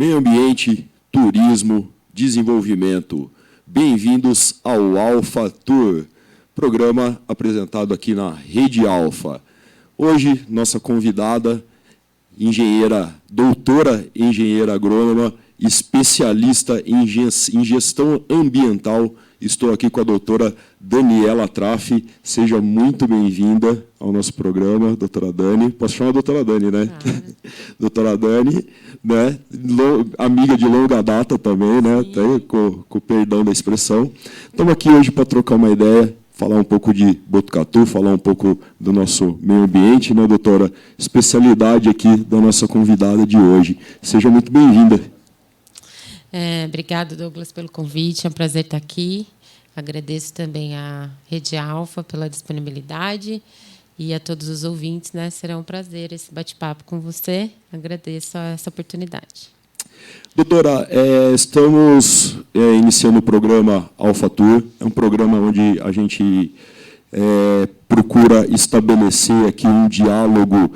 Meio ambiente, turismo, desenvolvimento. Bem-vindos ao Alfa Tour, programa apresentado aqui na Rede Alfa. Hoje, nossa convidada, doutora engenheira agrônoma, especialista em gestão ambiental. Estou aqui com a doutora Daniela Traffi. Seja muito bem-vinda ao nosso programa, doutora Dani. Posso chamar a doutora Dani, né? Doutora Dani, né? Amiga de longa data também, né? Até com o perdão da expressão. Estamos aqui hoje para trocar uma ideia, falar um pouco de Botucatu, falar um pouco do nosso meio ambiente, né, doutora? Especialidade aqui da nossa convidada de hoje. Seja muito bem-vinda. Obrigado, Douglas, pelo convite. É um prazer estar aqui. Agradeço também à Rede Alfa pela disponibilidade e a todos os ouvintes, né? Será um prazer esse bate-papo com você. Agradeço essa oportunidade. Doutora, estamos iniciando o programa Alfa Tour. É um programa onde a gente procura estabelecer aqui um diálogo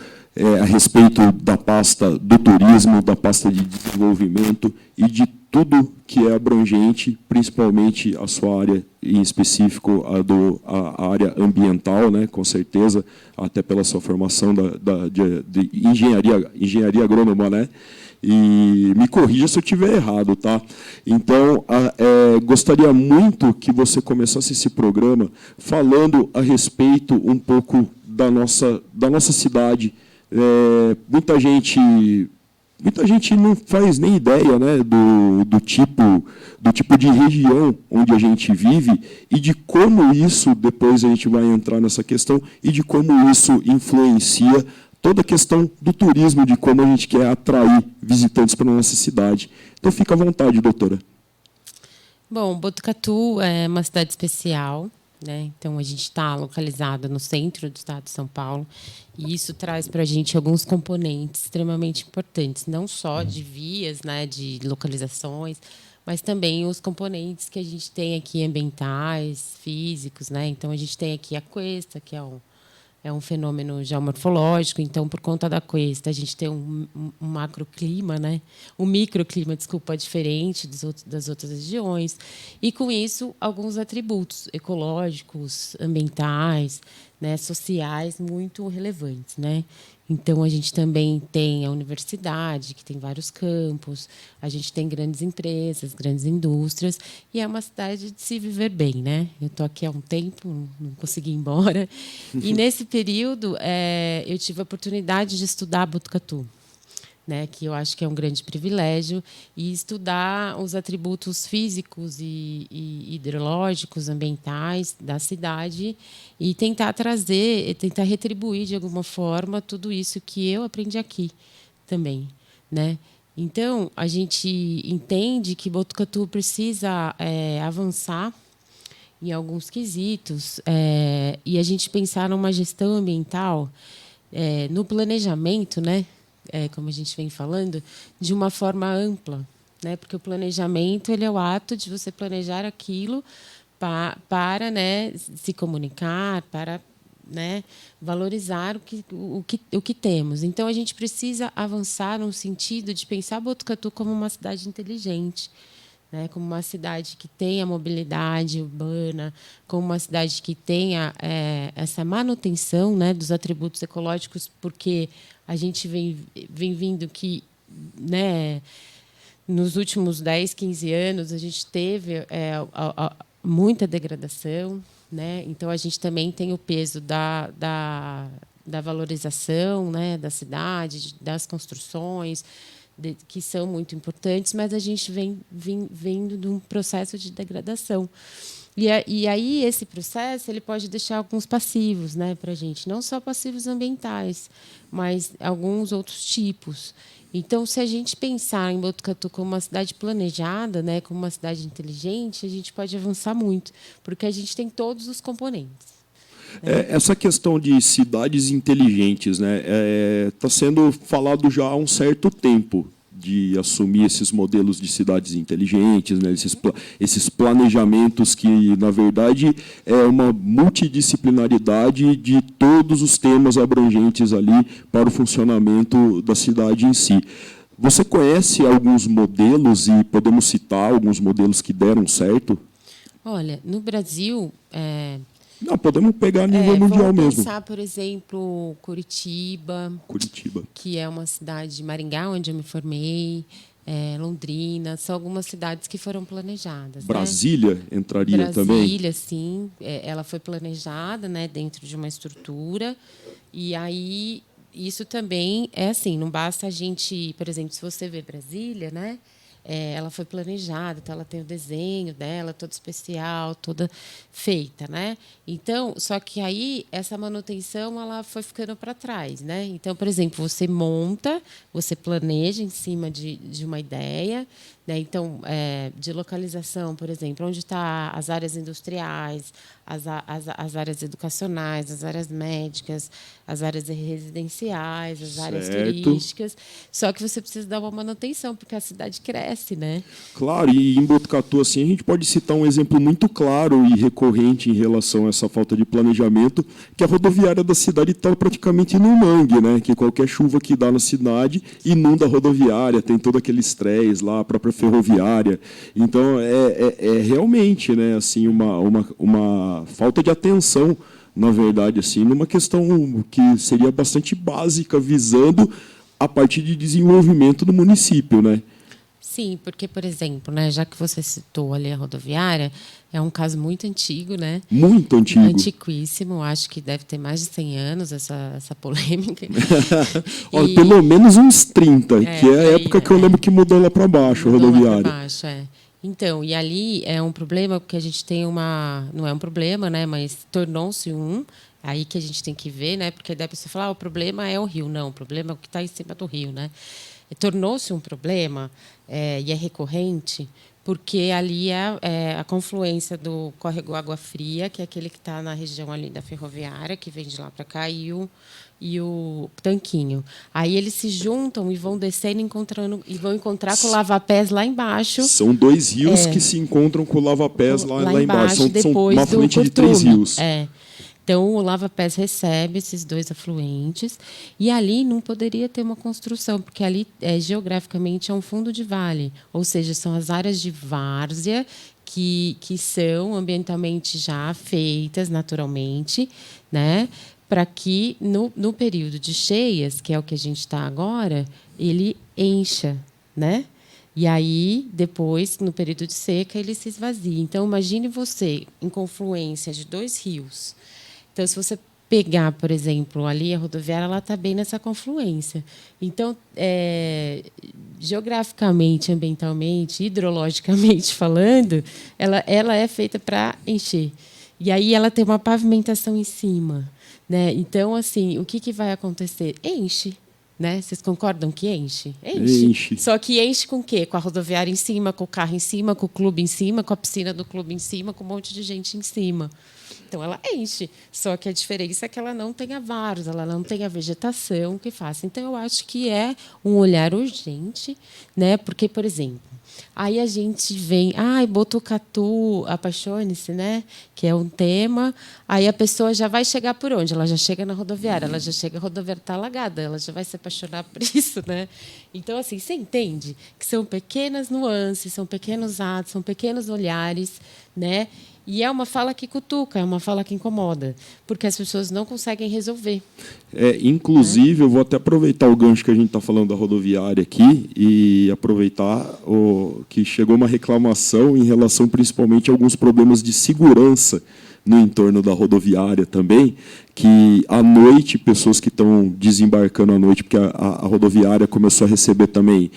a respeito da pasta do turismo, da pasta de desenvolvimento e de tudo que é abrangente, principalmente a sua área, em específico a área ambiental, né, com certeza, até pela sua formação de engenharia agrônoma, né? E me corrija se eu estiver errado, tá? Então, gostaria muito que você começasse esse programa falando a respeito um pouco da nossa cidade. Muita gente não faz nem ideia, né, do tipo de região onde a gente vive e de como isso, depois a gente vai entrar nessa questão, e de como isso influencia toda a questão do turismo, de como a gente quer atrair visitantes para a nossa cidade. Então, fica à vontade, doutora. Bom, Botucatu é uma cidade especial, né? Então, a gente está localizada no centro do estado de São Paulo, e isso traz para a gente alguns componentes extremamente importantes, não só de vias, né, de localizações, mas também os componentes que a gente tem aqui ambientais, físicos, né? Então, a gente tem aqui a cuesta, que é um fenômeno geomorfológico. Então, por conta da cuesta, a gente tem um macroclima, né? Um microclima, desculpa, diferente das outras regiões. E, com isso, alguns atributos ecológicos, ambientais, né, sociais, muito relevantes, né? Então, a gente também tem a universidade, que tem vários campos, a gente tem grandes empresas, grandes indústrias, e é uma cidade de se viver bem, né? Eu estou aqui há um tempo, não consegui ir embora. E, nesse período, eu tive a oportunidade de estudar Botucatu, né, que eu acho que é um grande privilégio, e estudar os atributos físicos e hidrológicos, ambientais da cidade, e tentar tentar retribuir de alguma forma tudo isso que eu aprendi aqui também, né? Então, a gente entende que Botucatu precisa avançar em alguns quesitos, e a gente pensar numa gestão ambiental, no planejamento, né? Como a gente vem falando, de uma forma ampla, né? Porque o planejamento ele é o ato de você planejar aquilo para né, se comunicar, para né, valorizar o que temos. Então, a gente precisa avançar no sentido de pensar Botucatu como uma cidade inteligente, né, como uma cidade que tenha mobilidade urbana, como uma cidade que tenha essa manutenção, né, dos atributos ecológicos, porque a gente vem vindo que, né, nos últimos 10, 15 anos, a gente teve muita degradação, né? Então, a gente também tem o peso da valorização, né, da cidade, das construções, que são muito importantes, mas a gente vem vindo de um processo de degradação. E aí esse processo ele pode deixar alguns passivos, né, para a gente, não só passivos ambientais, mas alguns outros tipos. Então, se a gente pensar em Botucatu como uma cidade planejada, né, como uma cidade inteligente, a gente pode avançar muito, porque a gente tem todos os componentes. Essa questão de cidades inteligentes, né, está sendo falado já há um certo tempo, de assumir esses modelos de cidades inteligentes, né, esses planejamentos que, na verdade, é uma multidisciplinaridade de todos os temas abrangentes ali para o funcionamento da cidade em si. Você conhece alguns modelos e podemos citar alguns modelos que deram certo? Olha, no Brasil, Não, podemos pegar a nível mundial vamos mesmo. pensar, por exemplo, Curitiba, Curitiba. que é uma cidade de Maringá, onde eu me formei, Londrina, são algumas cidades que foram planejadas. Brasília entraria também? Brasília, sim, ela foi planejada, né, dentro de uma estrutura, e aí isso também é assim, não basta a gente, por exemplo, se você vê Brasília, né, ela foi planejada, então ela tem o desenho dela, todo especial, toda feita, né? Então, só que aí essa manutenção ela foi ficando para trás, né? Então, por exemplo, você monta, você planeja em cima de uma ideia, né? Então, de localização, por exemplo, onde está as áreas industriais, as áreas educacionais, as áreas médicas, as áreas residenciais, as áreas turísticas. Só que você precisa dar uma manutenção, porque a cidade cresce, né? Claro, e em Botucatu, assim, a gente pode citar um exemplo muito claro e recorrente em relação a essa falta de planejamento, que a rodoviária da cidade está praticamente no mangue, né? Que qualquer chuva que dá na cidade inunda a rodoviária, tem todo aquele estresse lá, a própria ferroviária. Então, é realmente, né, assim, uma falta de atenção, na verdade, assim, numa questão que seria bastante básica, visando a parte de desenvolvimento do município, né? Sim, porque, por exemplo, né, já que você citou ali a rodoviária, é um caso muito antigo, né? Muito antigo. Antiquíssimo, acho que deve ter mais de 100 anos essa polêmica. Olha, pelo menos uns 30, que é a época que eu lembro que mudou lá para baixo, a rodoviária. Lá para baixo, Então, e ali é um problema, porque a gente tem não é um problema, né, mas tornou-se aí que a gente tem que ver, né, porque daí a pessoa fala, o problema é o rio. Não, o problema é o que está em cima do rio, né? Tornou-se um problema, e é recorrente, porque ali é a confluência do córrego Água Fria, que é aquele que está na região ali da ferroviária, que vem de lá para cá, e o Tanquinho. Aí eles se juntam e vão descendo e vão encontrar com o Lava-Pés lá embaixo. São dois rios que se encontram com o Lava-Pés lá embaixo. São uma afluente de 3 rios. Então, o Lava-Pés recebe esses 2 afluentes e ali não poderia ter uma construção, porque ali, geograficamente, é um fundo de vale, ou seja, são as áreas de várzea que são ambientalmente já feitas naturalmente, né, para que, no período de cheias, que é o que a gente está agora, ele encha, né? E aí, depois, no período de seca, ele se esvazia. Então, imagine você em confluência de 2 rios. Então, se você pegar, por exemplo, ali a rodoviária, ela está bem nessa confluência. Então, geograficamente, ambientalmente, hidrologicamente falando, ela é feita para encher. E aí ela tem uma pavimentação em cima, né? Então, assim, o que vai acontecer? Enche. Né? Vocês concordam que enche? Enche. Só que enche com o quê? Com a rodoviária em cima, com o carro em cima, com o clube em cima, com a piscina do clube em cima, com um monte de gente em cima. Então, ela enche. Só que a diferença é que ela não tem a várzea, ela não tem a vegetação que faça. Então, eu acho que é um olhar urgente, né? Porque, por exemplo, aí a gente vem, Botucatu, apaixone-se, né? Que é um tema. Aí a pessoa já vai chegar por onde? Ela já chega na rodoviária, ela já chega, a rodoviária está alagada, ela já vai se apaixonar por isso, né? Então, assim, você entende que são pequenas nuances, são pequenos atos, são pequenos olhares, né? E é uma fala que cutuca, é uma fala que incomoda, porque as pessoas não conseguem resolver. Inclusive, eu vou até aproveitar o gancho que a gente está falando da rodoviária aqui e aproveitar que chegou uma reclamação em relação principalmente a alguns problemas de segurança no entorno da rodoviária também, que à noite, pessoas que estão desembarcando à noite, porque a rodoviária começou a receber também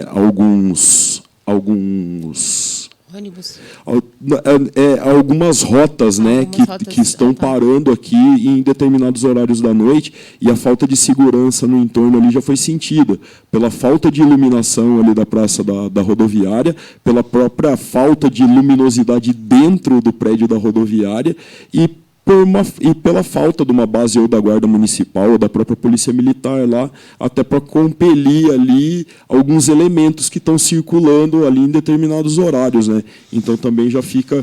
alguns ônibus. Algumas rotas, né, que estão parando aqui em determinados horários da noite, e a falta de segurança no entorno ali já foi sentida pela falta de iluminação ali da praça da rodoviária, pela própria falta de luminosidade dentro do prédio da rodoviária e pela falta de uma base ou da Guarda Municipal ou da própria Polícia Militar lá, até para compelir ali alguns elementos que estão circulando ali em determinados horários, né? Então também já fica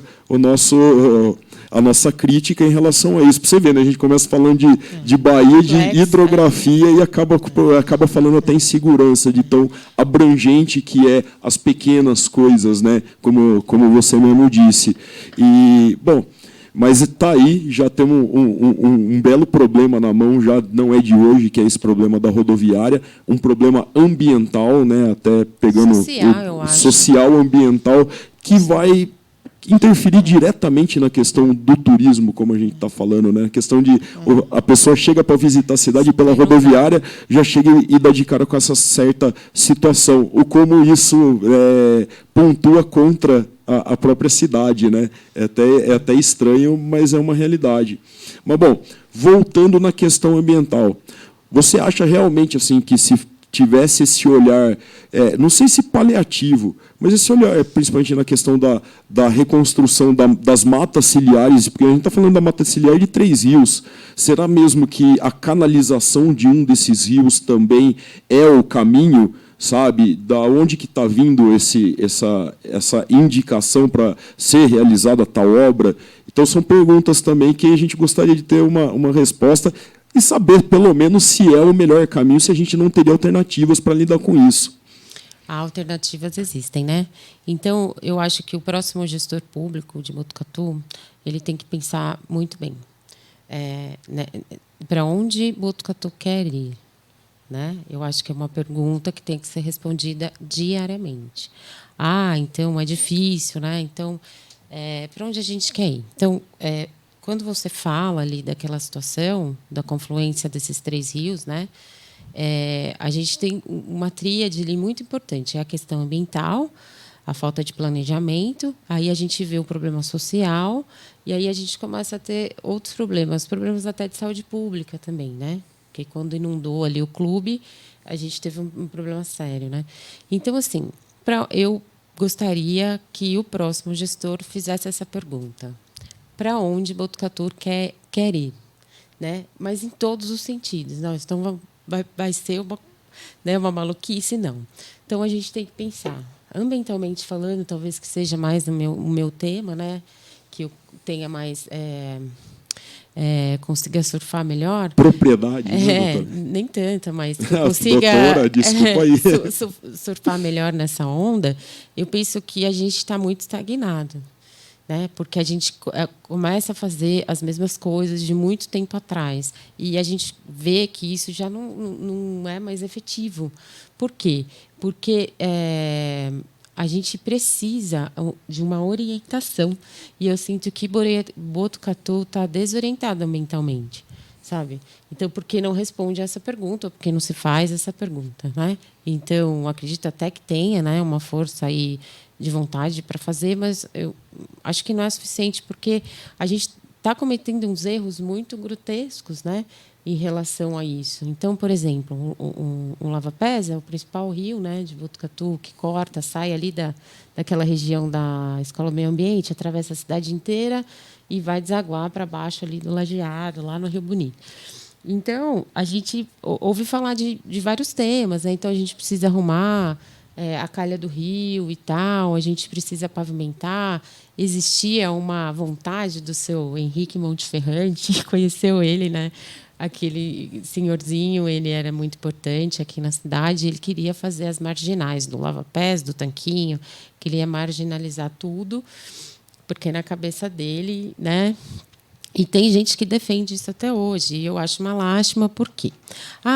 a nossa crítica em relação a isso. Para você ver, né? A gente começa falando de Bahia, de hidrografia, e acaba falando até em segurança, de tão abrangente que é as pequenas coisas, né? Como você mesmo disse. E, bom, mas está aí, já temos um belo problema na mão, já não é de hoje, que é esse problema da rodoviária, um problema ambiental, né, até pegando social, ambiental, que vai interferir diretamente na questão do turismo, como a gente está falando, né? A questão de a pessoa chega para visitar a cidade pela rodoviária, já chega e dá de cara com essa certa situação. O como isso pontua contra a própria cidade, né? É até estranho, mas é uma realidade. Mas, bom, voltando na questão ambiental, você acha realmente assim que se tivesse esse olhar, não sei se paliativo, mas esse olhar, principalmente na questão da reconstrução das matas ciliares, porque a gente está falando da mata ciliar de 3 rios, será mesmo que a canalização de um desses rios também é o caminho? Sabe, da onde que está vindo essa indicação para ser realizada tal obra? Então, são perguntas também que a gente gostaria de ter uma resposta e saber, pelo menos, se é o melhor caminho, se a gente não teria alternativas para lidar com isso. Alternativas existem, né? Então, eu acho que o próximo gestor público de Botucatu, ele tem que pensar muito bem. Né, para onde Botucatu quer ir? Né? Eu acho que é uma pergunta que tem que ser respondida diariamente. Então é difícil, né? Então, para onde a gente quer ir? Então, quando você fala ali daquela situação da confluência desses 3 rios, né? A gente tem uma tríade ali muito importante. É a questão ambiental, a falta de planejamento, aí a gente vê o problema social, e aí a gente começa a ter outros problemas até de saúde pública também, né? Porque quando inundou ali o clube, a gente teve um problema sério, né? Então, assim, eu gostaria que o próximo gestor fizesse essa pergunta: para onde Botucatu quer ir, né? Mas em todos os sentidos. Não, então vai ser uma maluquice, não. Então a gente tem que pensar, ambientalmente falando, talvez que seja mais o meu tema, né? Que eu tenha mais consiga surfar melhor. Propriedade, né, doutora? Nem tanta, mas que consiga doutora, desculpa aí. Surfar melhor nessa onda. Eu penso que a gente está muito estagnado, né? Porque a gente começa a fazer as mesmas coisas de muito tempo atrás e a gente vê que isso já não é mais efetivo. Por quê? Porque a gente precisa de uma orientação. E eu sinto que Botucatu está desorientado mentalmente, sabe? Então, por que não responde essa pergunta? Ou por que não se faz essa pergunta, né? Então, acredito até que tenha, né, uma força aí de vontade para fazer, mas eu acho que não é suficiente, porque a gente está cometendo uns erros muito grotescos, né, em relação a isso. Então, por exemplo, um lava-pés é o principal rio, né, de Botucatu, que corta, sai ali daquela região da Escola Meio Ambiente, atravessa a cidade inteira e vai desaguar para baixo ali do Lajeado, lá no Rio Bonito. Então, a gente ouve falar de vários temas, né? Então, a gente precisa arrumar a calha do rio e tal, a gente precisa pavimentar. Existia uma vontade do seu Henrique Monteferrante, conheceu ele, né? Aquele senhorzinho, ele era muito importante aqui na cidade, ele queria fazer as marginais do lava-pés, do tanquinho, queria marginalizar tudo, porque na cabeça dele, né? E tem gente que defende isso até hoje, e eu acho uma lástima, por quê?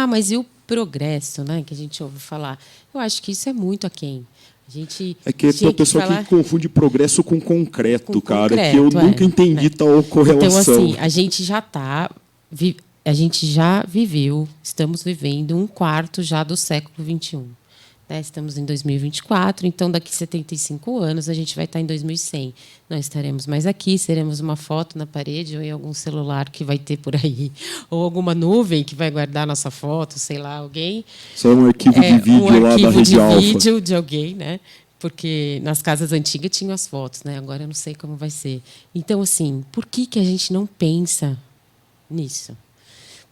Mas e o progresso, né, que a gente ouve falar? Eu acho que isso é muito aquém. A gente que tem pessoa que confunde progresso com concreto, cara, que eu nunca entendi tal correlação. Então, assim, a gente já viveu, estamos vivendo um quarto já do século XXI. Né? Estamos em 2024, então daqui a 75 anos a gente vai estar em 2100. Nós estaremos mais aqui, seremos uma foto na parede ou em algum celular que vai ter por aí, ou alguma nuvem que vai guardar nossa foto, sei lá, alguém. Isso é um arquivo de vídeo lá da Rede Alfa. Um arquivo de vídeo de alguém, né? Porque nas casas antigas tinham as fotos, né? Agora eu não sei como vai ser. Então, assim, por que a gente não pensa nisso?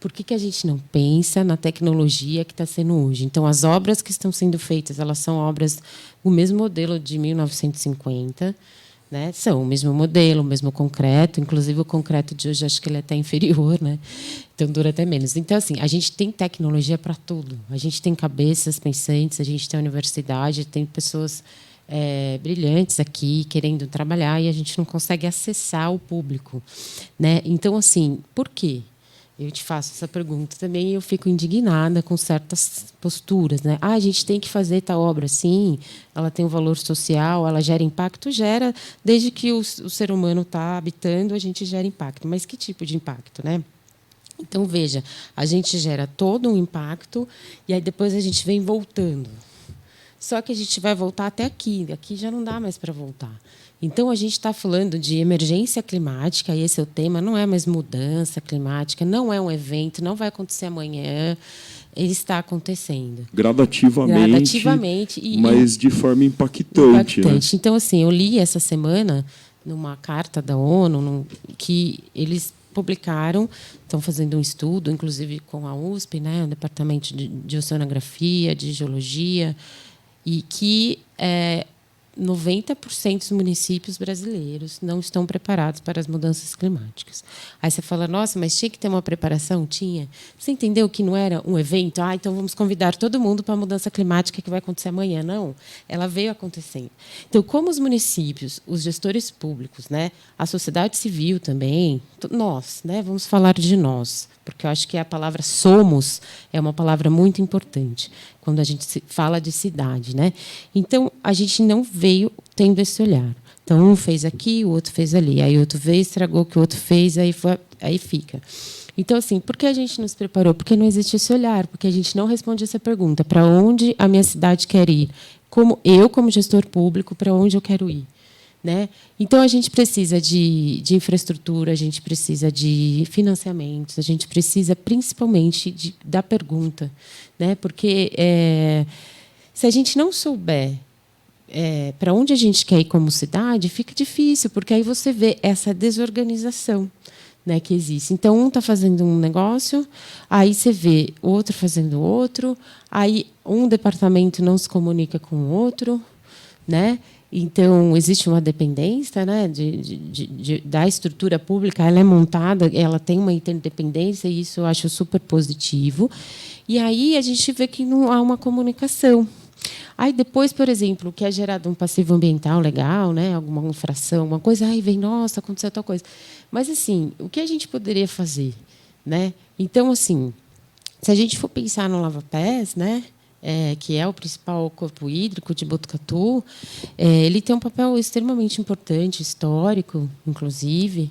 Por que a gente não pensa na tecnologia que está sendo hoje? Então, as obras que estão sendo feitas, elas são obras do mesmo modelo de 1950, né? São o mesmo modelo, o mesmo concreto. Inclusive, o concreto de hoje, acho que ele é até inferior, né? Então, dura até menos. Então, assim, a gente tem tecnologia para tudo. A gente tem cabeças pensantes, a gente tem universidade, tem pessoas brilhantes aqui querendo trabalhar e a gente não consegue acessar o público, né? Então, assim, por quê? Eu te faço essa pergunta também e eu fico indignada com certas posturas, né? A gente tem que fazer tal obra, sim, ela tem um valor social, ela gera impacto, gera, desde que o ser humano está habitando, a gente gera impacto. Mas que tipo de impacto, né? Então, veja, a gente gera todo um impacto e aí depois a gente vem voltando. Só que a gente vai voltar até aqui já não dá mais para voltar. Então, a gente está falando de emergência climática, e esse é o tema, não é mais mudança climática, não é um evento, não vai acontecer amanhã, ele está acontecendo. Gradativamente, mas de forma impactante. Né? Então, assim, eu li essa semana, numa carta da ONU, que eles publicaram, estão fazendo um estudo, inclusive com a USP, né, o Departamento de Oceanografia, de Geologia, e que 90% dos municípios brasileiros não estão preparados para as mudanças climáticas. Aí você fala, nossa, mas tinha que ter uma preparação? Tinha. Você entendeu que não era um evento? Então vamos convidar todo mundo para a mudança climática que vai acontecer amanhã. Não, ela veio acontecendo. Então, como os municípios, os gestores públicos, né, a sociedade civil também, nós, né, vamos falar de nós, porque eu acho que a palavra somos é uma palavra muito importante quando a gente fala de cidade, né? Então, a gente não veio tendo esse olhar. Então, um fez aqui, o outro fez ali. Aí, o outro veio, estragou o que o outro fez, aí fica. Então, assim, por que a gente não se preparou? Porque não existe esse olhar, porque a gente não responde essa pergunta. Para onde a minha cidade quer ir? Como gestor público, para onde eu quero ir? Né? Então, a gente precisa de infraestrutura, a gente precisa de financiamentos, a gente precisa, principalmente, da pergunta. Né? Porque, se a gente não souber para onde a gente quer ir como cidade, fica difícil, porque aí você vê essa desorganização, né, que existe. Então, um está fazendo um negócio, aí você vê o outro fazendo outro, aí um departamento não se comunica com o outro, né? Então, existe uma dependência, né, da estrutura pública, ela é montada, ela tem uma interdependência, e isso eu acho super positivo. E aí a gente vê que não há uma comunicação. Aí depois, por exemplo, que é gerado um passivo ambiental legal, né, alguma infração, alguma coisa, aí vem, nossa, aconteceu tal coisa. Mas, assim, o que a gente poderia fazer? Né? Então, assim, se a gente for pensar no Lava Pés, né, que é o principal corpo hídrico de Botucatu, ele tem um papel extremamente importante, histórico, inclusive.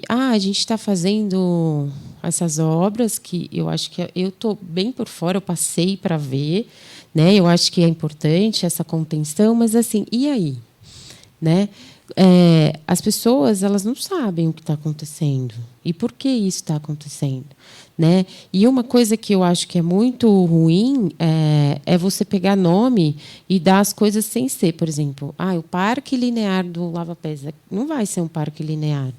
A gente está fazendo essas obras que eu acho que eu estou bem por fora, eu passei para ver, né? Eu acho que é importante essa contenção, mas assim, e aí, né? As pessoas elas não sabem o que está acontecendo e por que isso está acontecendo, né? E uma coisa que eu acho que é muito ruim é você pegar nome e dar as coisas sem ser, por exemplo, o Parque Linear do Lava Pés não vai ser um parque linear,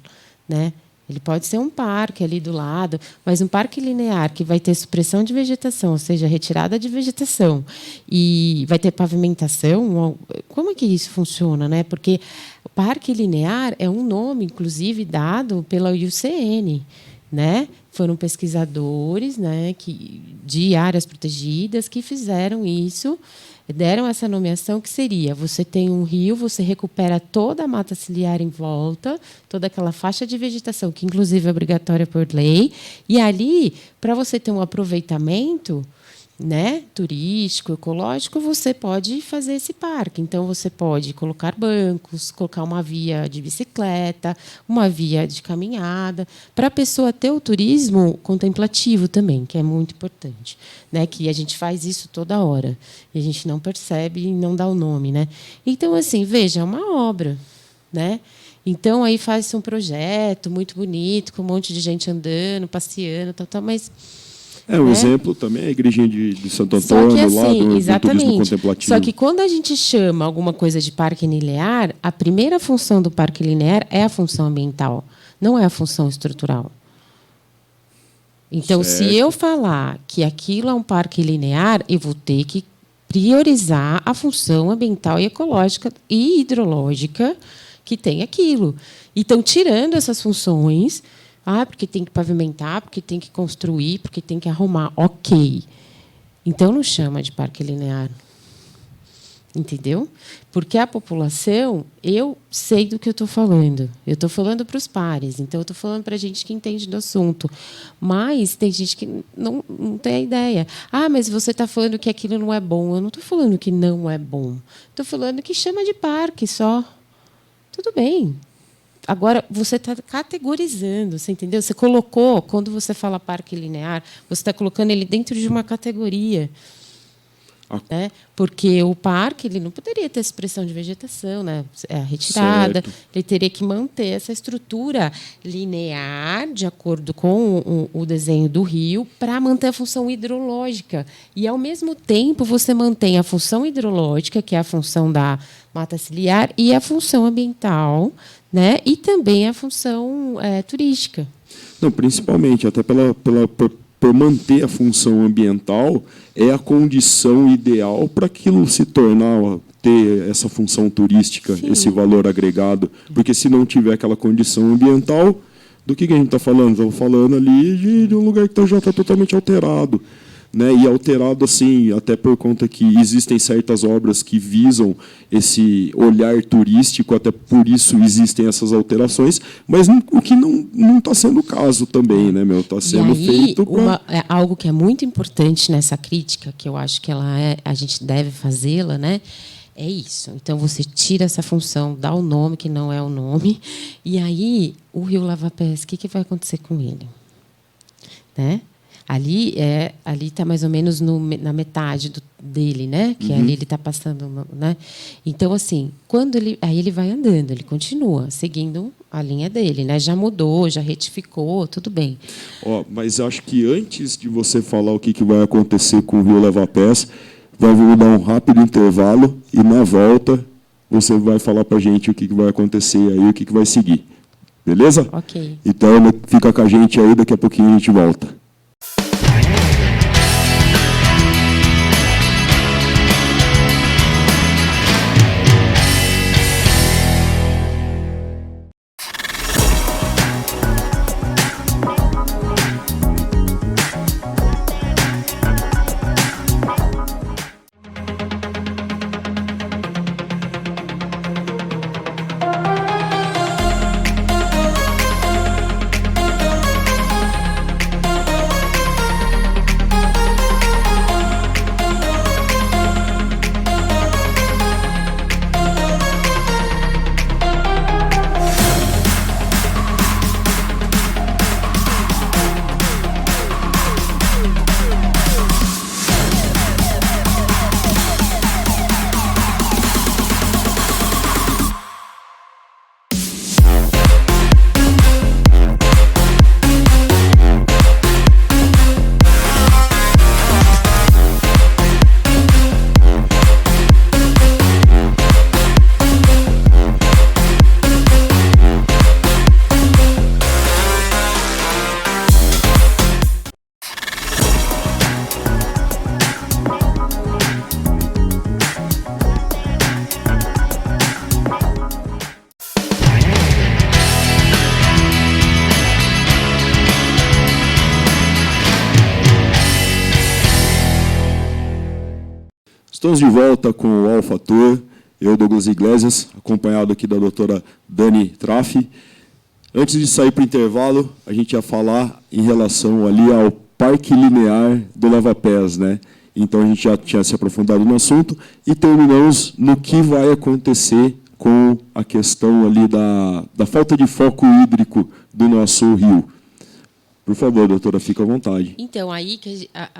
né? Ele pode ser um parque ali do lado, mas um parque linear que vai ter supressão de vegetação, ou seja, retirada de vegetação, e vai ter pavimentação, como é que isso funciona, né? Porque o parque linear é um nome, inclusive, dado pela IUCN, né? Foram pesquisadores, né, de áreas protegidas que fizeram isso, deram essa nomeação, que seria: você tem um rio, você recupera toda a mata ciliar em volta, toda aquela faixa de vegetação, que inclusive é obrigatória por lei, e ali, para você ter um aproveitamento, né, turístico, ecológico, você pode fazer esse parque. Então, você pode colocar bancos, colocar uma via de bicicleta, uma via de caminhada, para a pessoa ter o turismo contemplativo também, que é muito importante, né, que a gente faz isso toda hora e a gente não percebe e não dá o nome, né? Então, assim, veja, é uma obra, né? Então, aí faz-se um projeto muito bonito, com um monte de gente andando, passeando, tal, mas um exemplo também é a igrejinha de Santo Antônio, assim, lá do turismo contemplativo. Só que quando a gente chama alguma coisa de parque linear, a primeira função do parque linear é a função ambiental, não é a função estrutural. Então, certo. Se eu falar que aquilo é um parque linear, eu vou ter que priorizar a função ambiental e ecológica e hidrológica que tem aquilo. E estão tirando essas funções, porque tem que pavimentar, porque tem que construir, porque tem que arrumar. Ok. Então, não chama de parque linear. Entendeu? Porque a população, eu sei do que eu estou falando. Eu estou falando para os pares, então eu estou falando para a gente que entende do assunto. Mas tem gente que não tem a ideia. Mas você está falando que aquilo não é bom. Eu não estou falando que não é bom. Estou falando que chama de parque só. Tudo bem. Agora, você está categorizando, você entendeu? Você colocou, quando você fala parque linear, você está colocando ele dentro de uma categoria. Né? Porque o parque ele não poderia ter expressão de vegetação, né? Retirada, certo. Ele teria que manter essa estrutura linear de acordo com o desenho do rio para manter a função hidrológica. E, ao mesmo tempo, você mantém a função hidrológica, que é a função da mata ciliar, e a função ambiental, né? E também a função turística. Não, principalmente, até por manter a função ambiental, é a condição ideal para aquilo se tornar, ter essa função turística, sim, esse valor agregado. Porque, se não tiver aquela condição ambiental, do que a gente está falando? Estamos falando ali de um lugar que já está totalmente alterado. Né? E alterado assim, até por conta que existem certas obras que visam esse olhar turístico, até por isso existem essas alterações, mas o que não está sendo o caso também, né, está sendo feito algo que é muito importante nessa crítica, que eu acho que a gente deve fazê-la, né? É isso. Então, você tira essa função, dá o nome que não é o nome, e aí o rio Lava-Pés, o que vai acontecer com ele? Né? Ali está mais ou menos na metade dele, né? Que ali ele está passando, né? Então, assim, aí ele vai andando, ele continua seguindo a linha dele, né? Já mudou, já retificou, tudo bem. Mas acho que antes de você falar o que vai acontecer com o rio Lava-Pés, vamos dar um rápido intervalo e, na volta, você vai falar para a gente o que vai acontecer aí, o que vai seguir. Beleza? Ok. Então, fica com a gente aí, daqui a pouquinho a gente volta. Estamos de volta com o Alpha Tour, eu, Douglas Iglesias, acompanhado aqui da doutora Dani Traffi. Antes de sair para o intervalo, a gente ia falar em relação ali ao Parque Linear do Lava-Pés, né? Então, a gente já tinha se aprofundado no assunto e terminamos no que vai acontecer com a questão ali da falta de foco hídrico do nosso rio. Por favor, doutora, fica à vontade. Então, aí,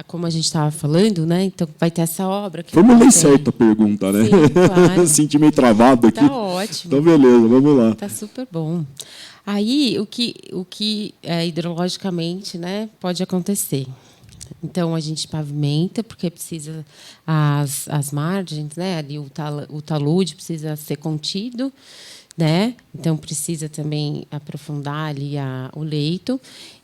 como a gente estava falando, né? Então, vai ter essa obra. Formulei certa a pergunta, né? Sim, claro. Senti meio travado aqui. Está ótimo. Então, beleza, vamos lá. Está super bom. Aí, o que hidrologicamente, né, pode acontecer? Então, a gente pavimenta, porque precisa as margens, né? Ali o talude precisa ser contido, né? Então, precisa também aprofundar ali o leito.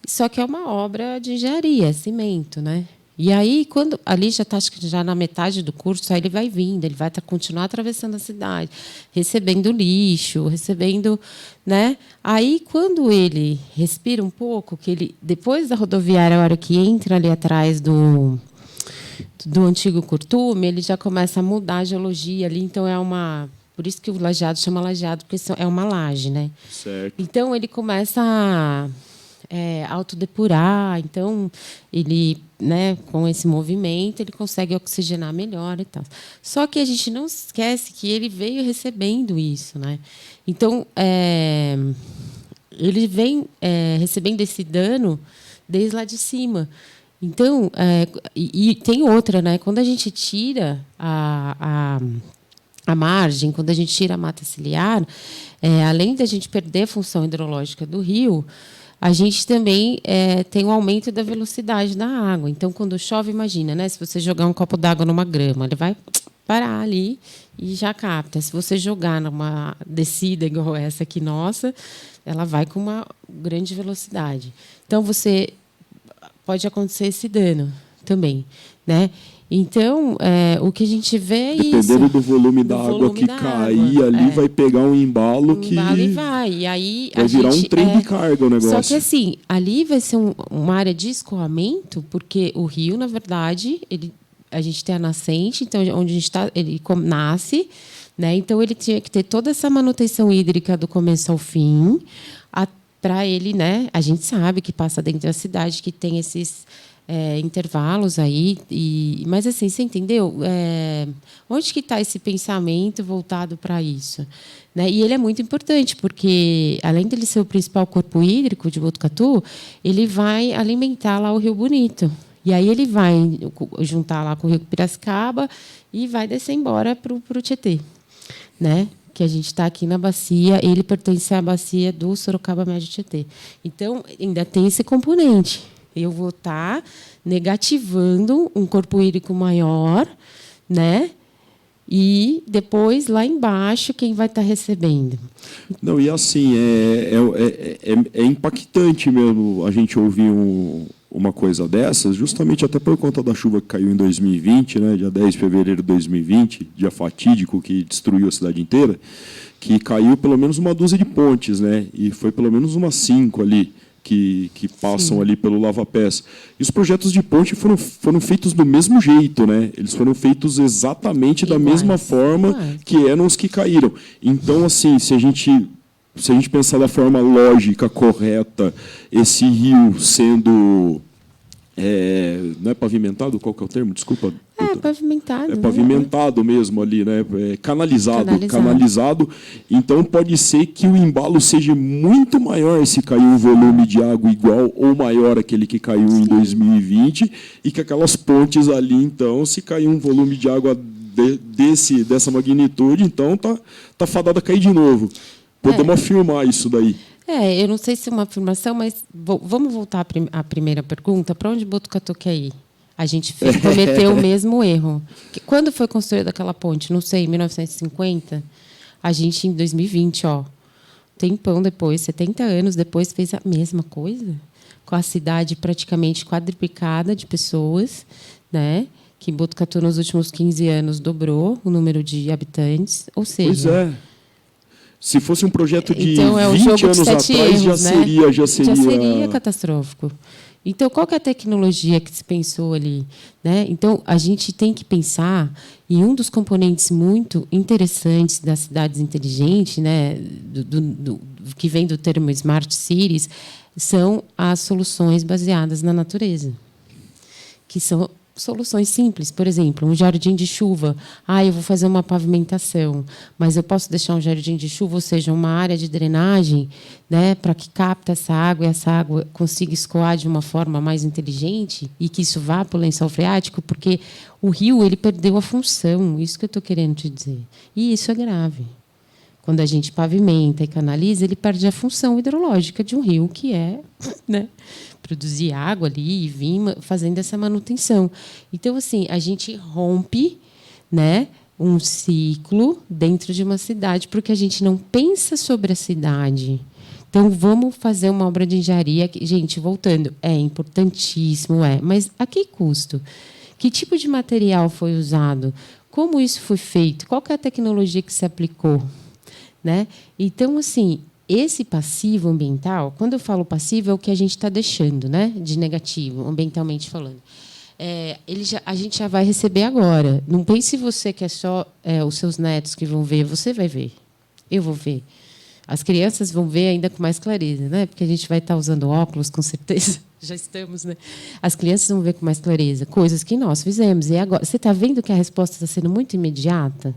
Só que é uma obra de engenharia, cimento, né? E aí, quando ali já está, acho que já na metade do curso, aí ele vai vindo, ele vai continuar atravessando a cidade, recebendo lixo, recebendo, né? Aí, quando ele respira um pouco, que ele depois da rodoviária, a hora que entra ali atrás do antigo curtume, ele já começa a mudar a geologia ali, então é uma... Por isso que o lajeado chama lajeado, porque é uma laje, né? Certo. Então, ele começa a autodepurar, então ele, né, com esse movimento, ele consegue oxigenar melhor e tal. Só que a gente não esquece que ele veio recebendo isso, né? Então, ele vem recebendo esse dano desde lá de cima. Então, e tem outra, né? Quando a gente tira a margem, quando a gente tira a mata ciliar, além da gente perder a função hidrológica do rio, a gente também tem um aumento da velocidade da água. Então, quando chove, imagina, né? Se você jogar um copo d'água numa grama, ele vai parar ali e já capta. Se você jogar numa descida igual essa aqui nossa, ela vai com uma grande velocidade. Então, pode acontecer esse dano também, né? Então, o que a gente vê é isso. Dependendo do volume da água que cair ali, vai pegar um embalo que e vai. E aí, vai virar um trem de carga o negócio. Só que, assim, ali vai ser uma área de escoamento, porque o rio, na verdade, a gente tem a nascente, então, onde a gente está, ele nasce, né? Então, ele tinha que ter toda essa manutenção hídrica do começo ao fim, para ele, né? A gente sabe que passa dentro da cidade, que tem esses... intervalos aí, mas assim, você entendeu? Onde que está esse pensamento voltado para isso? Né? E ele é muito importante, porque, além dele ser o principal corpo hídrico de Botucatu, ele vai alimentar lá o Rio Bonito. E aí ele vai juntar lá com o Rio Piracicaba e vai descer embora para o Tietê. Né? Que a gente está aqui na bacia, ele pertence à bacia do Sorocaba Médio Tietê. Então, ainda tem esse componente. Eu vou estar negativando um corpo hídrico maior, né? E depois, lá embaixo, quem vai estar recebendo? Não, e assim, é impactante mesmo a gente ouvir uma coisa dessas, justamente até por conta da chuva que caiu em 2020, né, dia 10 de fevereiro de 2020, dia fatídico que destruiu a cidade inteira, que caiu pelo menos uma dúzia de pontes, né, e foi pelo menos umas 5 ali, que passam ali pelo lava-pés. E os projetos de ponte foram feitos do mesmo jeito, né? Eles foram feitos exatamente da mesma forma que eram os que caíram. Então, assim, se a gente pensar da forma lógica, correta, esse rio sendo... não é pavimentado? Qual que é o termo? Desculpa. Pavimentado. É pavimentado mesmo ali, né? Canalizado. Então, pode ser que o embalo seja muito maior se cair um volume de água igual ou maior aquele que caiu em 2020 e que aquelas pontes ali, então, se cair um volume de água dessa magnitude, então tá fadado a cair de novo. Podemos afirmar isso daí. Eu não sei se é uma afirmação, mas vamos voltar à primeira pergunta. Para onde Botucatu quer ir? A gente cometeu o mesmo erro. Quando foi construída aquela ponte? Não sei, em 1950? A gente, em 2020, tempão depois, 70 anos depois, fez a mesma coisa, com a cidade praticamente quadruplicada de pessoas, né? Que Botucatu, nos últimos 15 anos, dobrou o número de habitantes. Ou seja... Pois é. Se fosse um projeto de então, 20 anos atrás, erros, já seria catastrófico. Então, qual que é a tecnologia que se pensou ali? Né? Então, a gente tem que pensar em um dos componentes muito interessantes das cidades inteligentes, né, que vem do termo Smart Cities, são as soluções baseadas na natureza, que são soluções simples. Por exemplo, um jardim de chuva. Eu vou fazer uma pavimentação, mas eu posso deixar um jardim de chuva, ou seja, uma área de drenagem, né, para que capte essa água e essa água consiga escoar de uma forma mais inteligente e que isso vá para o lençol freático, porque o rio ele perdeu a função. Isso que eu estou querendo te dizer. E isso é grave. Quando a gente pavimenta e canaliza, ele perde a função hidrológica de um rio, que é, né, produzir água ali e vir fazendo essa manutenção. Então, assim, a gente rompe, né, um ciclo dentro de uma cidade, porque a gente não pensa sobre a cidade. Então, vamos fazer uma obra de engenharia. Gente, voltando, é importantíssimo, mas a que custo? Que tipo de material foi usado? Como isso foi feito? Qual que é a tecnologia que se aplicou? Né? Então, assim, esse passivo ambiental, quando eu falo passivo, é o que a gente está deixando, né, de negativo, ambientalmente falando. A gente já vai receber agora. Não pense você que é só os seus netos que vão ver. Você vai ver. Eu vou ver. As crianças vão ver ainda com mais clareza, né? Porque a gente vai estar usando óculos, com certeza. Já estamos, né? As crianças vão ver com mais clareza coisas que nós fizemos. E agora, você está vendo que a resposta está sendo muito imediata?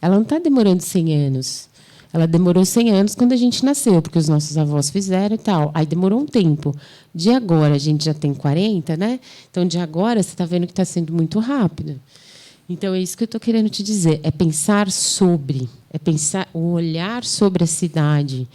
Ela não está demorando 100 anos. Ela demorou 100 anos quando a gente nasceu, porque os nossos avós fizeram e tal. Aí demorou um tempo. De agora, a gente já tem 40, né? Então, de agora, você está vendo que está sendo muito rápido. Então, é isso que eu estou querendo te dizer. É pensar sobre. É pensar, o olhar sobre a cidade.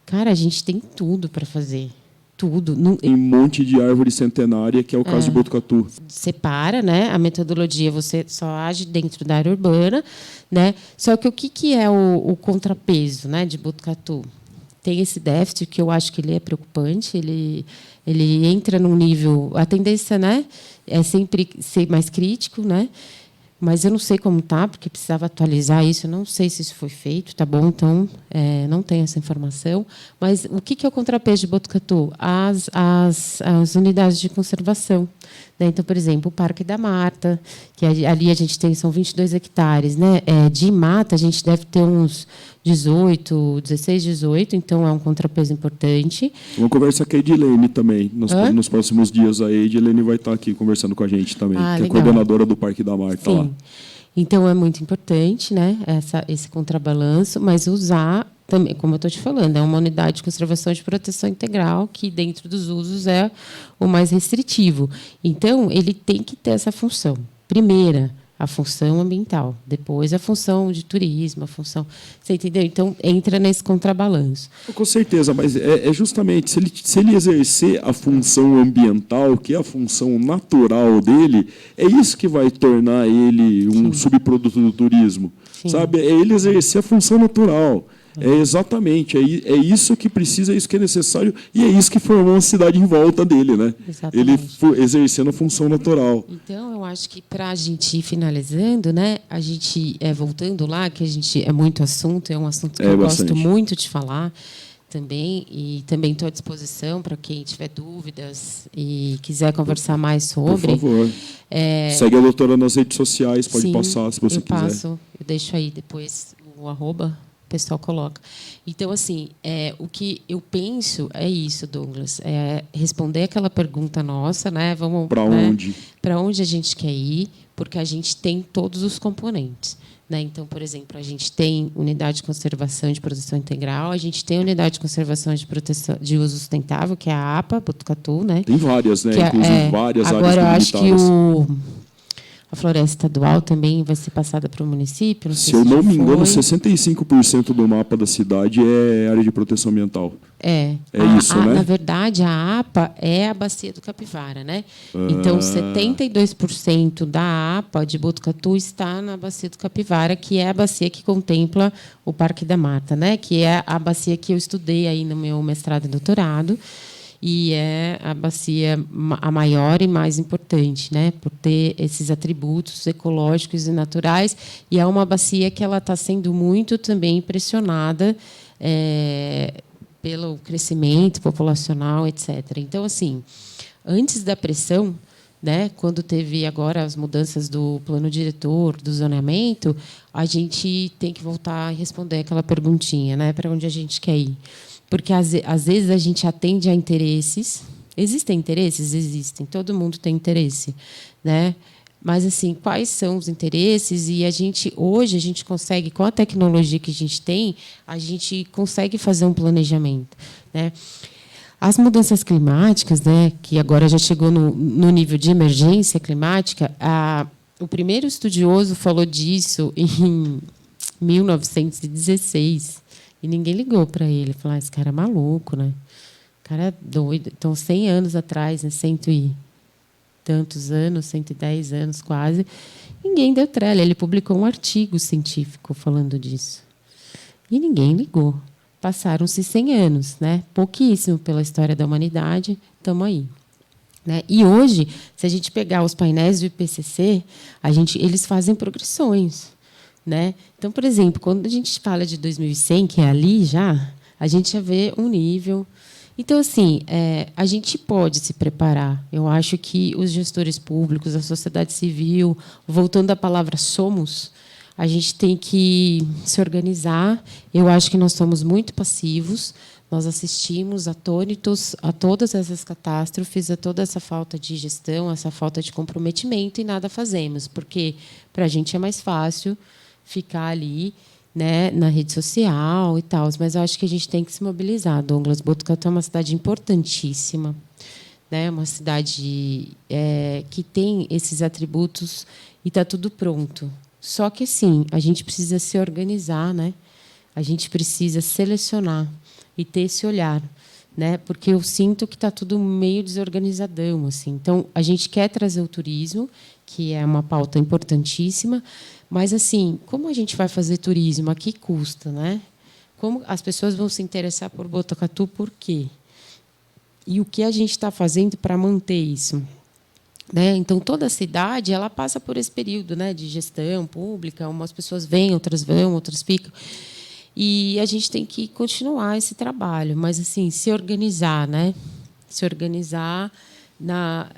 Cara, a gente tem tudo para fazer. Tudo. Tem um monte de árvore centenária, que é o caso de Botucatu. Separa, né? A metodologia, você só age dentro da área urbana, né? Só que o que é o contrapeso, né, de Botucatu? Tem esse déficit que eu acho que ele é preocupante, ele entra num nível... A tendência, né, é sempre ser mais crítico, né? Mas eu não sei como está, porque precisava atualizar isso. Eu não sei se isso foi feito, tá bom? Então, não tenho essa informação. Mas o que é o contrapeso de Botucatu? As unidades de conservação. Né? Então, por exemplo, o Parque da Marta, que ali a gente tem, são 22 hectares. Né? De mata, a gente deve ter uns 16, 18, então é um contrapeso importante. Vamos conversar com a Edilene também. Nos próximos dias, a Edilene vai estar aqui conversando com a gente também, que é coordenadora do Parque da Marta. Sim. Lá. Então, é muito importante, né, esse contrabalanço, mas usar, também, como eu estou te falando, é uma unidade de conservação de proteção integral, que, dentro dos usos, é o mais restritivo. Então, ele tem que ter essa função. Primeira, a função ambiental, depois a função de turismo, a função... Você entendeu? Então, entra nesse contrabalanço. Com certeza, mas é justamente, se ele exercer a função ambiental, que é a função natural dele, é isso que vai tornar ele um subproduto do turismo. Sim. Sabe? É ele exercer a função natural. É exatamente, é isso que precisa, é isso que é necessário, e é isso que formou uma cidade em volta dele, né? Exatamente. Ele exercendo a função natural. Então, eu acho que, para a gente ir finalizando, né, a gente, voltando lá, que a gente é muito assunto, é um assunto que eu gosto muito de falar também, e também estou à disposição para quem tiver dúvidas e quiser conversar mais sobre. Por favor. Segue a doutora nas redes sociais, pode passar, se você quiser. Eu deixo aí depois o @ o pessoal coloca. Então, assim, o que eu penso é isso, Douglas, responder aquela pergunta nossa, né? Vamos para onde? Para onde a gente quer ir, porque a gente tem todos os componentes. Né? Então, por exemplo, a gente tem unidade de conservação de proteção integral, a gente tem unidade de conservação de proteção de uso sustentável, que é a APA, Botucatu, né? Tem várias, né? Inclusive várias áreas. Agora, eu acho que a floresta estadual também vai ser passada para o município. Se eu não me engano, 65% do mapa da cidade é área de proteção ambiental. Isso, né? Na verdade, a APA é a bacia do Capivara, né? Então, 72% da APA de Botucatu está na bacia do Capivara, que é a bacia que contempla o Parque da Mata, né? Que é a bacia que eu estudei aí no meu mestrado e doutorado. E é a bacia a maior e mais importante, né, por ter esses atributos ecológicos e naturais. E é uma bacia que ela está sendo muito também pressionada pelo crescimento populacional, etc. Então, assim, antes da pressão, né, quando teve agora as mudanças do plano diretor, do zoneamento, a gente tem que voltar a responder aquela perguntinha, né, para onde a gente quer ir. Porque, às vezes, a gente atende a interesses. Existem interesses? Existem. Todo mundo tem interesse. Né? Mas, assim, quais são os interesses? E hoje, a gente consegue, com a tecnologia que a gente tem, a gente consegue fazer um planejamento. Né? As mudanças climáticas, né, que agora já chegou no nível de emergência climática, o primeiro estudioso falou disso em 1916. E ninguém ligou para ele. Falou, esse cara é maluco, né? O cara é doido. Então, 100 anos atrás, né, 100 e tantos anos, 110 anos quase, ninguém deu trela. Ele publicou um artigo científico falando disso. E ninguém ligou. passaram-se 100 anos, né? Pouquíssimo pela história da humanidade, estamos aí. Né? E hoje, se a gente pegar os painéis do IPCC, eles fazem progressões. Né? Então, por exemplo, quando a gente fala de 2100, que é ali já, a gente já vê um nível. Então, assim, a gente pode se preparar. Eu acho que os gestores públicos, a sociedade civil, voltando à palavra somos, a gente tem que se organizar. Eu acho que nós somos muito passivos. Nós assistimos atônitos a todas essas catástrofes, a toda essa falta de gestão, essa falta de comprometimento, e nada fazemos, porque para a gente é mais fácil ficar ali, né, na rede social e tal. Mas eu acho que a gente tem que se mobilizar. Douglas, Botucatu é uma cidade importantíssima, né, uma cidade que tem esses atributos e está tudo pronto. Só que, sim, a gente precisa se organizar, né? A gente precisa selecionar e ter esse olhar, né? Porque eu sinto que está tudo meio desorganizadão, assim. Então, a gente quer trazer o turismo, que é uma pauta importantíssima, mas, assim, como a gente vai fazer turismo? A que custa, né? Como as pessoas vão se interessar por Botucatu, por quê? E o que a gente está fazendo para manter isso? Né? Então, toda a cidade ela passa por esse período, né, de gestão pública. Umas pessoas vêm, outras vão, outras ficam. E a gente tem que continuar esse trabalho, mas assim se organizar, né? Se organizar na.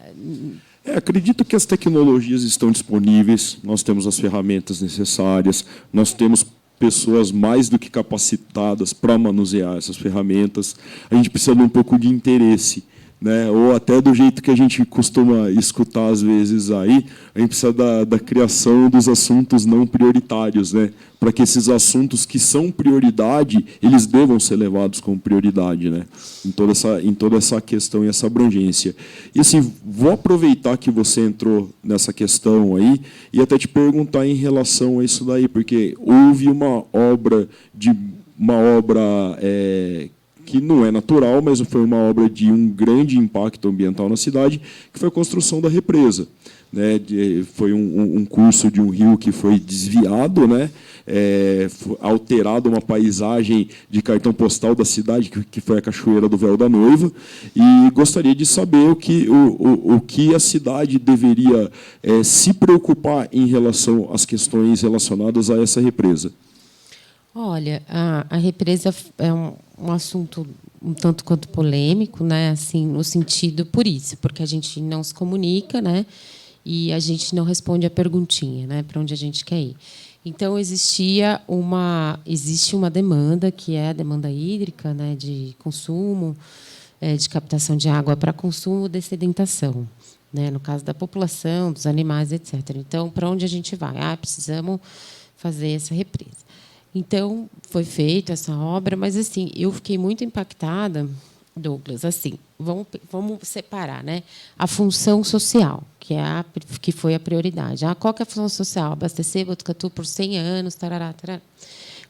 Acredito que as tecnologias estão disponíveis, nós temos as ferramentas necessárias, nós temos pessoas mais do que capacitadas para manusear essas ferramentas. A gente precisa de um pouco de interesse, né? Ou até do jeito que a gente costuma escutar às vezes aí, a gente precisa da criação dos assuntos não prioritários, né? Para que esses assuntos que são prioridade, eles devam ser levados como prioridade, né? Em toda essa questão e essa abrangência. E assim, vou aproveitar que você entrou nessa questão aí e até te perguntar em relação a isso daí, porque houve uma obra que não é natural, mas foi uma obra de um grande impacto ambiental na cidade, que foi a construção da represa. Né? Foi um curso de um rio que foi desviado, né? Alterado uma paisagem de cartão postal da cidade, que foi a Cachoeira do Véu da Noiva, e gostaria de saber o que a cidade deveria se preocupar em relação às questões relacionadas a essa represa. Olha, a represa é um assunto um tanto quanto polêmico, né? Assim, no sentido por isso, porque a gente não se comunica, né? E a gente não responde a perguntinha, né? Para onde a gente quer ir. Então existe uma demanda que é a demanda hídrica, né? De consumo, de captação de água para consumo, dessedentação, né? No caso da população, dos animais, etc. Então, para onde a gente vai? Precisamos fazer essa represa. Então, foi feita essa obra, mas assim, eu fiquei muito impactada, Douglas, assim, vamos separar, né? A função social, que foi a prioridade. Qual que é a função social? Abastecer Botucatu por 100 anos, tarará, tarará.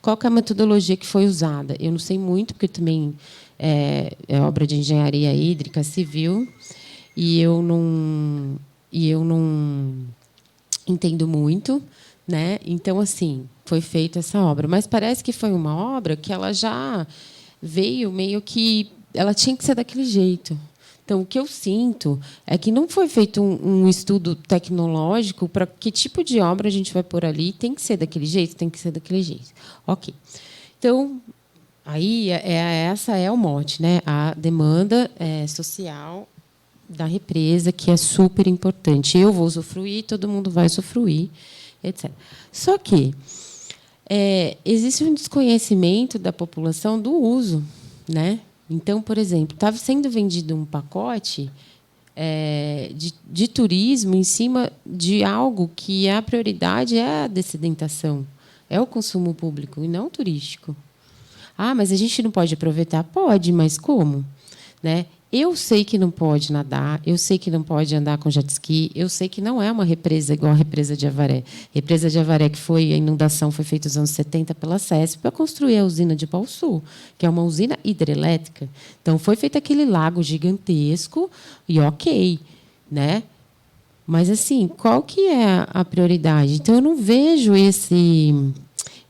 Qual que é a metodologia que foi usada? Eu não sei muito, porque também é obra de engenharia hídrica civil, e eu não entendo muito, né? Então, assim, foi feita essa obra, mas parece que foi uma obra que ela já veio meio que ela tinha que ser daquele jeito. Então, o que eu sinto é que não foi feito um estudo tecnológico para que tipo de obra a gente vai pôr ali. Tem que ser daquele jeito, tem que ser daquele jeito. Ok. Então, aí essa é o mote, né? A demanda social da represa, que é super importante. Eu vou usufruir, todo mundo vai usufruir, etc. Só que existe um desconhecimento da população do uso, né? Então, por exemplo, estava sendo vendido um pacote de turismo em cima de algo que a prioridade é a dessedentação, é o consumo público e não turístico. Mas a gente não pode aproveitar? Pode, mas como? Né? Eu sei que não pode nadar, eu sei que não pode andar com jet ski, eu sei que não é uma represa igual a represa de Avaré. Represa de Avaré, a inundação foi feita nos anos 70 pela CESP para construir a usina de Pau Sul, que é uma usina hidrelétrica. Então, foi feito aquele lago gigantesco e ok, né? Mas, assim, qual que é a prioridade? Então, eu não vejo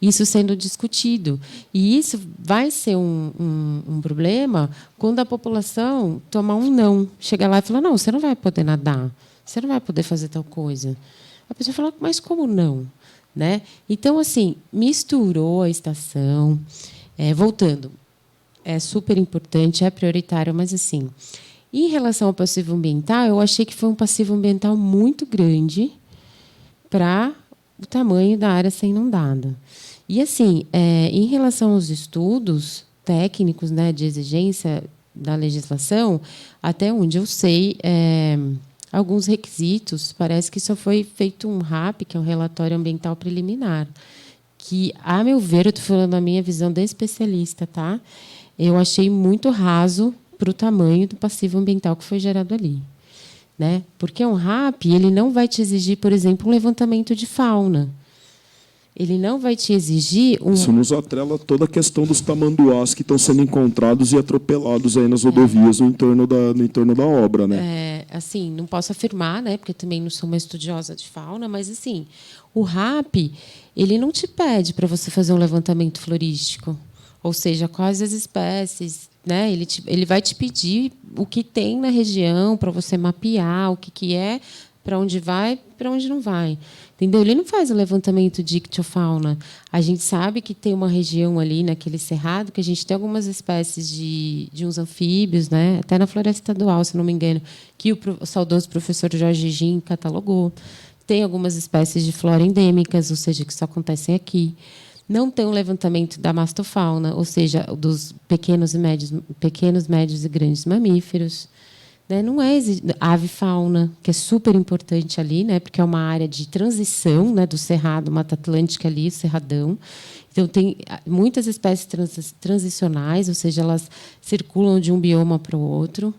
isso sendo discutido. E isso vai ser um problema quando a população tomar um não. Chegar lá e falar, não, você não vai poder nadar, você não vai poder fazer tal coisa. A pessoa fala, mas como não? Né? Então, assim, misturou a estação. Voltando, é super importante, é prioritário, mas, assim, em relação ao passivo ambiental, eu achei que foi um passivo ambiental muito grande para o tamanho da área ser inundada. E, assim, em relação aos estudos técnicos, né, de exigência da legislação, até onde eu sei, alguns requisitos, parece que só foi feito um RAP, que é um relatório ambiental preliminar, que, a meu ver, eu estou falando a minha visão de especialista, tá? Eu achei muito raso para o tamanho do passivo ambiental que foi gerado ali. Né? Porque um RAP ele não vai te exigir, por exemplo, um levantamento de fauna. Ele não vai te exigir um... Isso nos atrela toda a questão dos tamanduás que estão sendo encontrados e atropelados aí nas rodovias no entorno da obra, né? Assim, não posso afirmar, né, porque também não sou uma estudiosa de fauna, mas assim, o RAP ele não te pede para você fazer um levantamento florístico, ou seja, quais as espécies, né? Ele vai te pedir o que tem na região para você mapear o que é, para onde vai, para onde não vai. Entendeu? Ele não faz o levantamento de ictiofauna. A gente sabe que tem uma região ali naquele cerrado que a gente tem algumas espécies de uns anfíbios, né? Até na floresta estadual, se não me engano, que o saudoso professor Jorge Gin catalogou. Tem algumas espécies de flora endêmicas, ou seja, que só acontecem aqui. Não tem um levantamento da mastofauna, ou seja, dos pequenos, médios e grandes mamíferos. Né? Não é avifauna, que é super importante ali, né? Porque é uma área de transição, né? Do Cerrado, Mata Atlântica ali, Cerradão. Então, tem muitas espécies transicionais, ou seja, elas circulam de um bioma para o outro.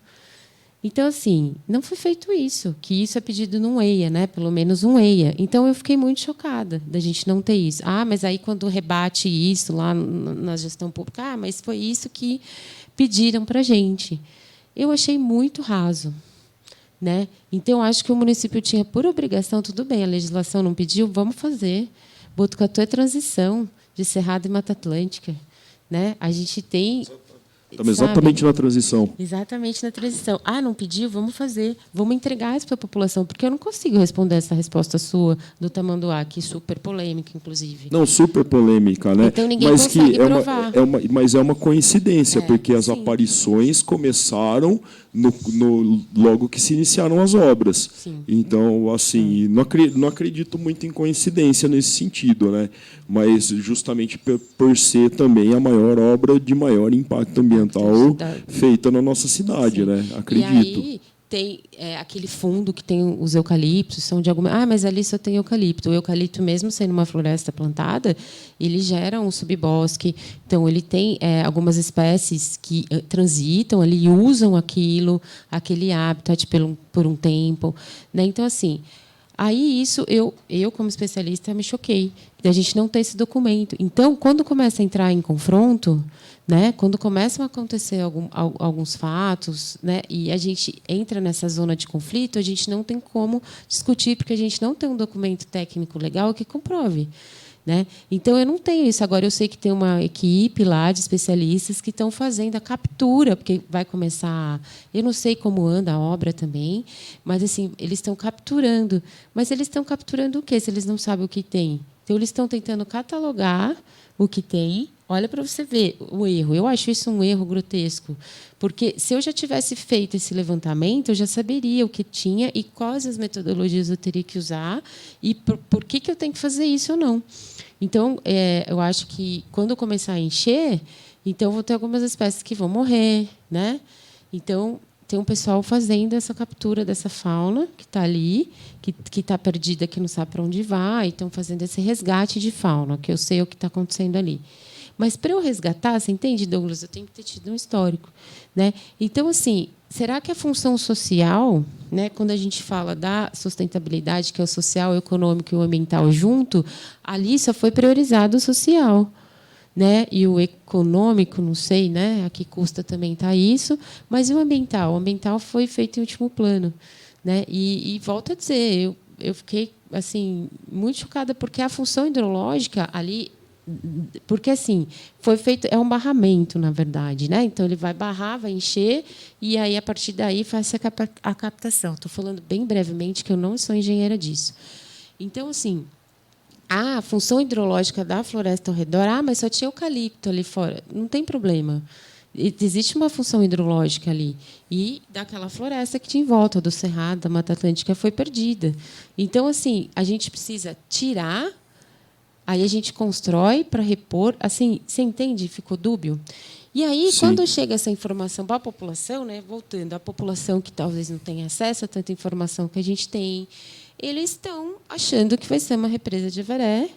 Então, assim, não foi feito isso, que isso é pedido num EIA, né? Pelo menos um EIA. Então, eu fiquei muito chocada da gente não ter isso. Mas aí, quando rebate isso lá na gestão pública, mas foi isso que pediram para a gente. Eu achei muito raso. Né? Então, acho que o município tinha, por obrigação, tudo bem, a legislação não pediu, vamos fazer. Botucatu é transição de Cerrado e Mata Atlântica. Né? A gente tem... Estamos exatamente na transição. Exatamente na transição. Não pediu? Vamos fazer. Vamos entregar isso para a população, porque eu não consigo responder essa resposta sua do tamanduá, que é super polêmica, inclusive. Não, super polêmica, né? Então, ninguém consegue provar. Mas é uma coincidência, porque as aparições começaram logo que se iniciaram as obras. Sim. Então, assim, não acredito muito em coincidência nesse sentido, né? Mas justamente por ser também a maior obra de maior impacto ambiental feita na nossa cidade, né? Acredito. E aí tem aquele fundo que tem os eucaliptos, são de alguma... mas ali só tem eucalipto. O eucalipto, mesmo sendo uma floresta plantada, ele gera um subbosque. Então, ele tem algumas espécies que transitam ali e usam aquele habitat por um tempo. Né? Então, assim... Aí, isso, eu, como especialista, me choquei de a gente não ter esse documento. Então, quando começa a entrar em confronto, né, quando começam a acontecer alguns fatos, né, e a gente entra nessa zona de conflito, a gente não tem como discutir, porque a gente não tem um documento técnico legal que comprove. Né? Então, eu não tenho isso. Agora, eu sei que tem uma equipe lá de especialistas que estão fazendo a captura, porque vai começar... Eu não sei como anda a obra também, mas assim, eles estão capturando. Mas eles estão capturando o quê, se eles não sabem o que tem? Então, eles estão tentando catalogar o que tem. Olha para você ver o erro. Eu acho isso um erro grotesco. Porque, se eu já tivesse feito esse levantamento, eu já saberia o que tinha e quais as metodologias eu teria que usar e por que eu tenho que fazer isso ou não. Então, eu acho que, quando eu começar a encher, então vou ter algumas espécies que vão morrer. Né? Então, tem um pessoal fazendo essa captura dessa fauna que está ali, que está perdida, que não sabe para onde vai, estão fazendo esse resgate de fauna, que eu sei o que está acontecendo ali. Mas, para eu resgatar, você entende, Douglas? Eu tenho que ter tido um histórico. Né? Então, assim, será que a função social, né, quando a gente fala da sustentabilidade, que é o social, o econômico e o ambiental junto, ali só foi priorizado o social. Né? E o econômico, não sei, né? A que custa também está isso, mas e o ambiental? O ambiental foi feito em último plano. Né? E volto a dizer, eu fiquei assim, muito chocada, porque a função hidrológica ali... Porque, assim, foi feito... É um barramento, na verdade, né? Então, ele vai barrar, vai encher, e aí, a partir daí, faz a captação. Estou falando bem brevemente, que eu não sou engenheira disso. Então, assim, a função hidrológica da floresta ao redor... mas só tinha eucalipto ali fora. Não tem problema. Existe uma função hidrológica ali. E daquela floresta que tinha em volta, do Cerrado, da Mata Atlântica, foi perdida. Então, assim, a gente precisa tirar, aí a gente constrói para repor. Assim, você entende? Ficou dúbio? E aí, Sim. quando chega essa informação para a população, né, voltando, a população que talvez não tenha acesso a tanta informação que a gente tem, eles estão achando que vai ser uma represa de Avaré,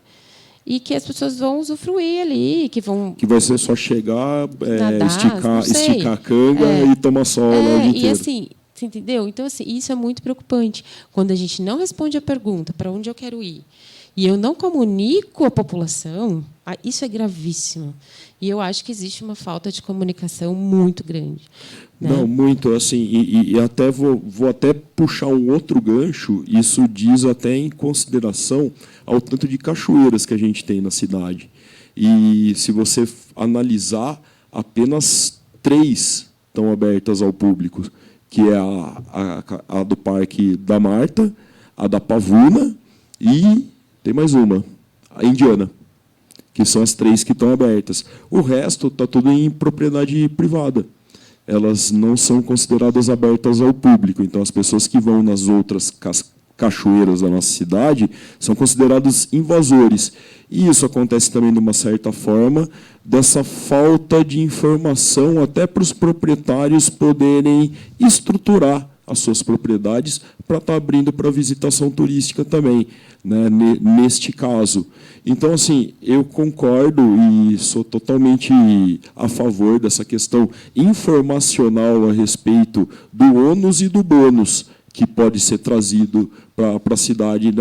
e que as pessoas vão usufruir ali, que vão... Que vai ser só chegar, nadar, esticar a canga e tomar sol lá o dia inteiro. E assim, você entendeu? Então, assim, isso é muito preocupante. Quando a gente não responde a pergunta para onde eu quero ir, e eu não comunico à população, isso é gravíssimo. E eu acho que existe uma falta de comunicação muito grande. Né? Não, muito. Assim, e até vou até puxar um outro gancho, isso diz até em consideração ao tanto de cachoeiras que a gente tem na cidade. E, se você analisar, apenas 3 estão abertas ao público, que é a do Parque da Marta, a da Pavuna e tem mais uma, a Indiana, que são as 3 que estão abertas. O resto está tudo em propriedade privada. Elas não são consideradas abertas ao público. Então, as pessoas que vão nas outras cachoeiras da nossa cidade são considerados invasores. E isso acontece também, de uma certa forma, dessa falta de informação até para os proprietários poderem estruturar as suas propriedades para estar abrindo para visitação turística também, né, neste caso. Então, assim, eu concordo e sou totalmente a favor dessa questão informacional a respeito do ônus e do bônus que pode ser trazido para a cidade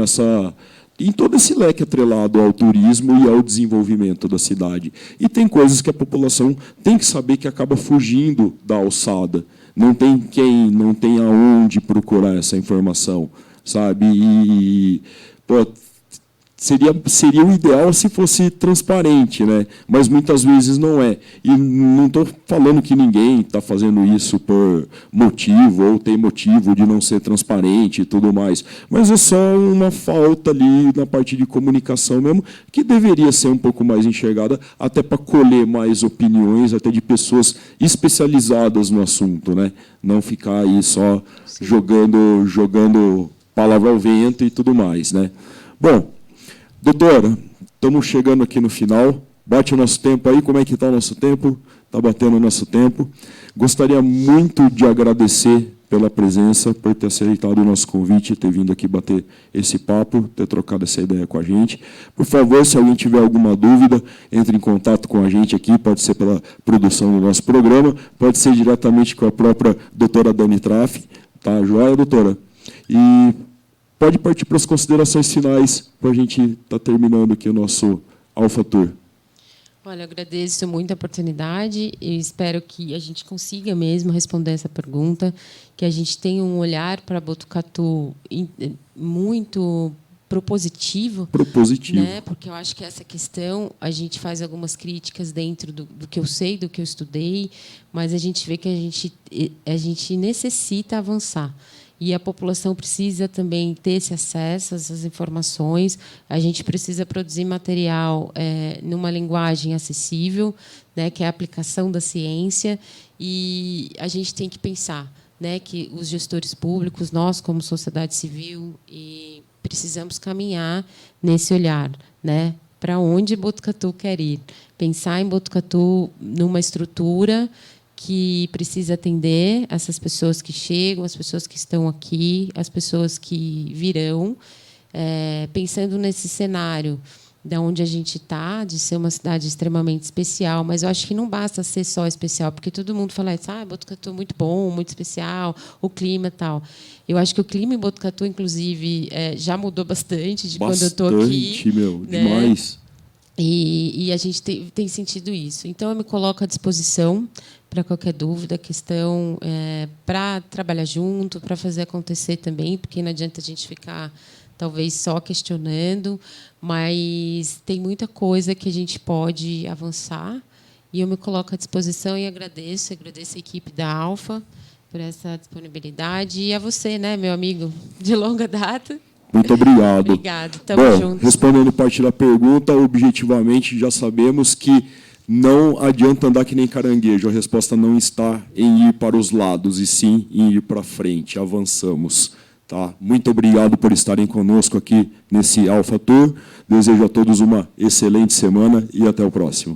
em todo esse leque atrelado ao turismo e ao desenvolvimento da cidade. E tem coisas que a população tem que saber que acaba fugindo da alçada. Não tem aonde procurar essa informação, sabe? Seria o ideal se fosse transparente, né? Mas muitas vezes não é. E não estou falando que ninguém está fazendo isso por motivo ou tem motivo de não ser transparente e tudo mais. Mas é só uma falta ali na parte de comunicação mesmo, que deveria ser um pouco mais enxergada, até para colher mais opiniões, até de pessoas especializadas no assunto, né? Não ficar aí só jogando palavra ao vento e tudo mais, né? Bom, doutora, estamos chegando aqui no final. Bate o nosso tempo aí. Como é que está o nosso tempo? Está batendo o nosso tempo. Gostaria muito de agradecer pela presença, por ter aceitado o nosso convite, ter vindo aqui bater esse papo, ter trocado essa ideia com a gente. Por favor, se alguém tiver alguma dúvida, entre em contato com a gente aqui, pode ser pela produção do nosso programa, pode ser diretamente com a própria doutora Dani Traff. Tá joia, doutora? E pode partir para as considerações finais, para a gente estar terminando aqui o nosso Alpha Tour. Olha, eu agradeço muito a oportunidade e espero que a gente consiga mesmo responder essa pergunta, que a gente tenha um olhar para Botucatu muito propositivo. Né? Porque eu acho que essa questão, a gente faz algumas críticas dentro do que eu sei, do que eu estudei, mas a gente vê que a gente necessita avançar. E a população precisa também ter esse acesso a essas informações. A gente precisa produzir material numa linguagem acessível, né, que é a aplicação da ciência. E a gente tem que pensar, né, que os gestores públicos, nós, como sociedade civil, precisamos caminhar nesse olhar, né, para onde Botucatu quer ir. Pensar em Botucatu numa estrutura que precisa atender essas pessoas que chegam, as pessoas que estão aqui, as pessoas que virão, pensando nesse cenário de onde a gente está, de ser uma cidade extremamente especial, mas eu acho que não basta ser só especial, porque todo mundo fala isso, Botucatu é muito bom, muito especial, o clima e tal. Eu acho que o clima em Botucatu, inclusive, já mudou bastante de quando eu estou aqui. Bastante, meu, né? Demais. E a gente tem sentido isso. Então, eu me coloco à disposição para qualquer dúvida, questão, para trabalhar junto, para fazer acontecer também, porque não adianta a gente ficar talvez só questionando, mas tem muita coisa que a gente pode avançar, e eu me coloco à disposição e agradeço a equipe da Alfa por essa disponibilidade, e a você, né, meu amigo de longa data. Muito obrigado. Obrigado, estamos juntos. Respondendo parte da pergunta, objetivamente já sabemos que não adianta andar que nem caranguejo. A resposta não está em ir para os lados, e sim em ir para frente. Avançamos. Tá? Muito obrigado por estarem conosco aqui nesse Alfa Tour. Desejo a todos uma excelente semana e até o próximo.